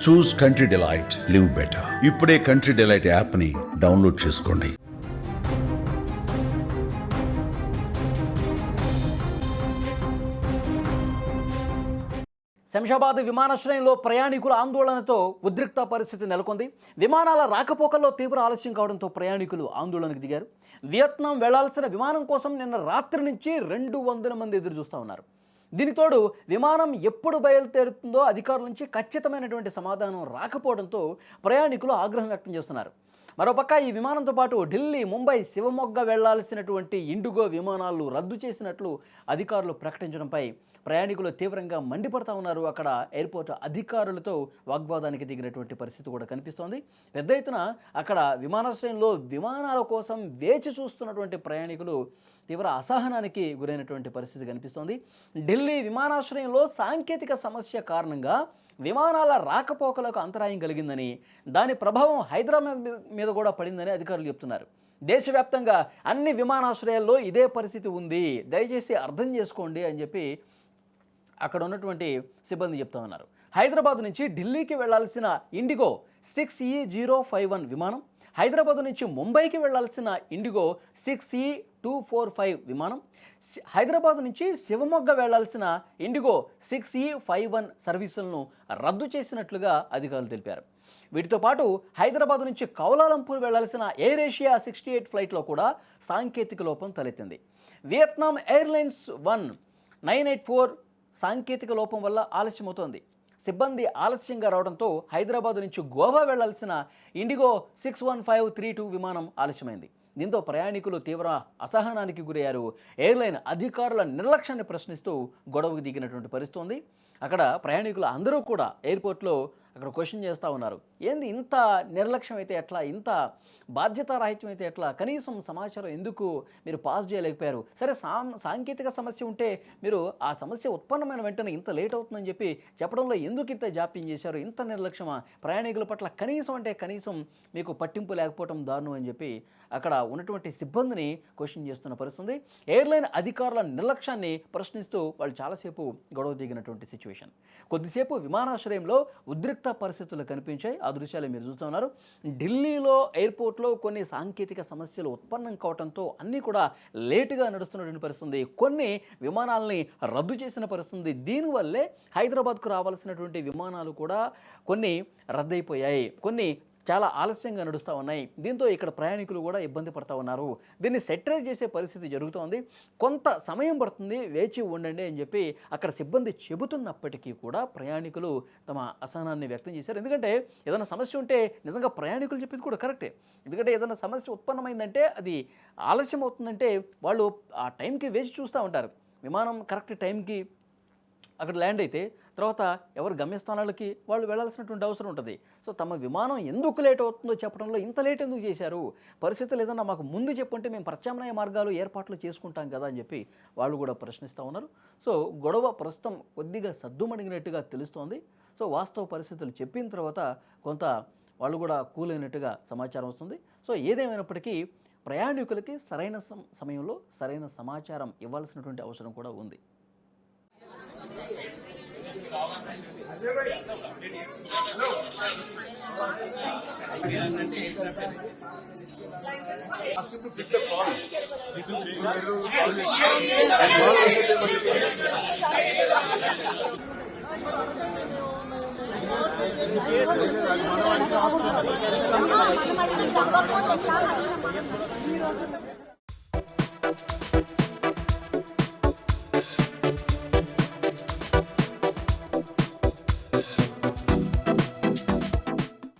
చూస్ country delight, live better. ఇప్పుడే country delight app ని download చేసుకోండి. శంషాబాద్ విమానాశ్రయంలో ప్రయాణికుల ఆందోళనతో ఉద్రిక్త పరిస్థితి నెలకొంది. విమానాల రాకపోకల్లో తీవ్ర ఆలస్యం కావడంతో ప్రయాణికులు ఆందోళనకు దిగారు. వియత్నాం వెళ్లాల్సిన విమానం కోసం నిన్న రాత్రి నుంచి 200 మంది ఎదురు చూస్తూ ఉన్నారు. దీనితోడు విమానం ఎప్పుడు బయలుదేరుతుందో అధికారుల నుంచి ఖచ్చితమైనటువంటి సమాధానం రాకపోవడంతో ప్రయాణికులు ఆగ్రహం వ్యక్తం చేస్తున్నారు. మరోపక్క ఈ విమానంతో పాటు ఢిల్లీ, ముంబై, శివమొగ్గ వెళ్లాల్సినటువంటి ఇండిగో విమానాలు రద్దు చేసినట్లు అధికారులు ప్రకటించడంపై ప్రయాణికులు తీవ్రంగా మండిపడతా ఉన్నారు. అక్కడ ఎయిర్పోర్ట్ అధికారులతో వాగ్వాదానికి దిగినటువంటి పరిస్థితి కూడా కనిపిస్తోంది. పెద్ద ఎత్తున అక్కడ విమానాశ్రయంలో విమానాల కోసం వేచి చూస్తున్నటువంటి ప్రయాణికులు తీవ్ర అసహనానికి గురైనటువంటి పరిస్థితి కనిపిస్తోంది. ఢిల్లీ విమానాశ్రయంలో సాంకేతిక సమస్య కారణంగా విమానాల రాకపోకలకు అంతరాయం కలిగిందని, దాని ప్రభావం హైదరాబాద్ మీద కూడా పడిందని అధికారులు చెప్తున్నారు. దేశవ్యాప్తంగా అన్ని విమానాశ్రయాల్లో ఇదే పరిస్థితి ఉంది, దయచేసి అర్థం చేసుకోండి అని చెప్పి అక్కడ ఉన్నటువంటి సిబ్బంది చెప్తా ఉన్నారు. హైదరాబాద్ నుంచి ఢిల్లీకి వెళ్లాల్సిన ఇండిగో 6E051 విమానం, హైదరాబాద్ నుంచి ముంబైకి వెళ్లాల్సిన ఇండిగో 6E245 విమానం, హైదరాబాద్ నుంచి శివమొగ్గ వెళ్లాల్సిన ఇండిగో 6E51 సర్వీసులను రద్దు చేసినట్లుగా అధికారులు తెలిపారు. వీటితో పాటు హైదరాబాద్ నుంచి కౌలాలంపూర్ వెళ్లాల్సిన ఎయిర్ ఏషియా 68 ఫ్లైట్లో కూడా సాంకేతిక లోపం తలెత్తింది. వియత్నాం ఎయిర్లైన్స్ 1984 సాంకేతిక లోపం వల్ల ఆలస్యమవుతోంది. సిబ్బంది ఆలస్యంగా రావడంతో హైదరాబాద్ నుంచి గోవా వెళ్లాల్సిన ఇండిగో 61532 విమానం ఆలస్యమైంది. దీంతో ప్రయాణికులు తీవ్ర అసహనానికి గురయ్యారు. ఎయిర్లైన్ అధికారుల నిర్లక్ష్యాన్ని ప్రశ్నిస్తూ గొడవకు దిగినటువంటి పరిస్థితి ఉంది. అక్కడ ప్రయాణికులు అందరూ కూడా ఎయిర్పోర్ట్లో అక్కడ క్వశ్చన్ చేస్తూ ఉన్నారు. ఏంది ఇంత నిర్లక్ష్యం అయితే ఎట్లా, ఇంత బాధ్యతారాహిత్యం అయితే ఎట్లా, కనీసం సమాచారం ఎందుకు మీరు పాస్ చేయలేకపోయారు? సరే, సాంకేతిక సమస్య ఉంటే మీరు ఆ సమస్య ఉత్పన్నమైన వెంటనే ఇంత లేట్ అవుతుందని చెప్పి చెప్పడంలో ఎందుకు ఇంత జాప్యం చేశారు? ఇంత నిర్లక్ష్యమా? ప్రయాణికుల పట్ల కనీసం అంటే కనీసం మీకు పట్టింపు లేకపోవడం దారుణం అని చెప్పి అక్కడ ఉన్నటువంటి సిబ్బందిని క్వశ్చన్ చేస్తున్న పరిస్థితి. ఎయిర్లైన్ అధికారుల నిర్లక్ష్యాన్ని ప్రశ్నిస్తూ వాళ్ళు చాలాసేపు గొడవ దిగినటువంటి సిచ్యువేషన్. కొద్దిసేపు విమానాశ్రయంలో ఉద్రిక్త పరిస్థితులు కనిపించాయి. ఆ దృశ్యాలు మీరు చూస్తున్నారు. ఢిల్లీలో ఎయిర్పోర్ట్లో కొన్ని సాంకేతిక సమస్యలు ఉత్పన్నం కావడంతో అన్నీ కూడా లేటుగా నడుస్తున్నటువంటి పరిస్థితి. కొన్ని విమానాలని రద్దు చేసిన పరిస్థితి. దీనివల్లే హైదరాబాద్కు రావాల్సినటువంటి విమానాలు కూడా కొన్ని రద్దయిపోయాయి, కొన్ని చాలా ఆలస్యంగా నడుస్తూ ఉన్నాయి. దీంతో ఇక్కడ ప్రయాణికులు కూడా ఇబ్బంది పడుతూ ఉన్నారు. దీన్ని సెటిల్ చేసే పరిస్థితి జరుగుతోంది. కొంత సమయం పడుతుంది, వేచి ఉండండి అని చెప్పి అక్కడ సిబ్బంది చెబుతున్నప్పటికీ కూడా ప్రయాణికులు తమ అసహనాన్ని వ్యక్తం చేశారు. ఎందుకంటే ఏదైనా సమస్య ఉంటే నిజంగా ప్రయాణికులు చెప్పింది కూడా కరెక్టే. ఎందుకంటే ఏదైనా సమస్య ఉత్పన్నమైందంటే అది ఆలస్యం అవుతుందంటే వాళ్ళు ఆ టైంకి వేచి చూస్తూ ఉంటారు. విమానం కరెక్ట్ టైంకి అక్కడ ల్యాండ్ అయితే తర్వాత ఎవరు గమ్యస్థానాలకి వాళ్ళు వెళ్ళాల్సినటువంటి అవసరం ఉంటుంది. సో తమ విమానం ఎందుకు లేట్ అవుతుందో చెప్పడంలో ఇంత లేట్ ఎందుకు చేశారు? పరిస్థితులు ఏదన్నా మాకు ముందు చెప్పుంటే మేము ప్రత్యామ్నాయ మార్గాలు ఏర్పాట్లు చేసుకుంటాం కదా అని చెప్పి వాళ్ళు కూడా ప్రశ్నిస్తూ ఉన్నారు. సో గొడవ ప్రస్తుతం కొద్దిగా సద్దుమణిగినట్టుగా తెలుస్తోంది. సో వాస్తవ పరిస్థితులు చెప్పిన తర్వాత కొంత వాళ్ళు కూడా కూలైనట్టుగా సమాచారం వస్తుంది. సో ఏదేమైనప్పటికీ ప్రయాణికులకి సరైన సమయంలో సరైన సమాచారం ఇవ్వాల్సినటువంటి అవసరం కూడా ఉంది.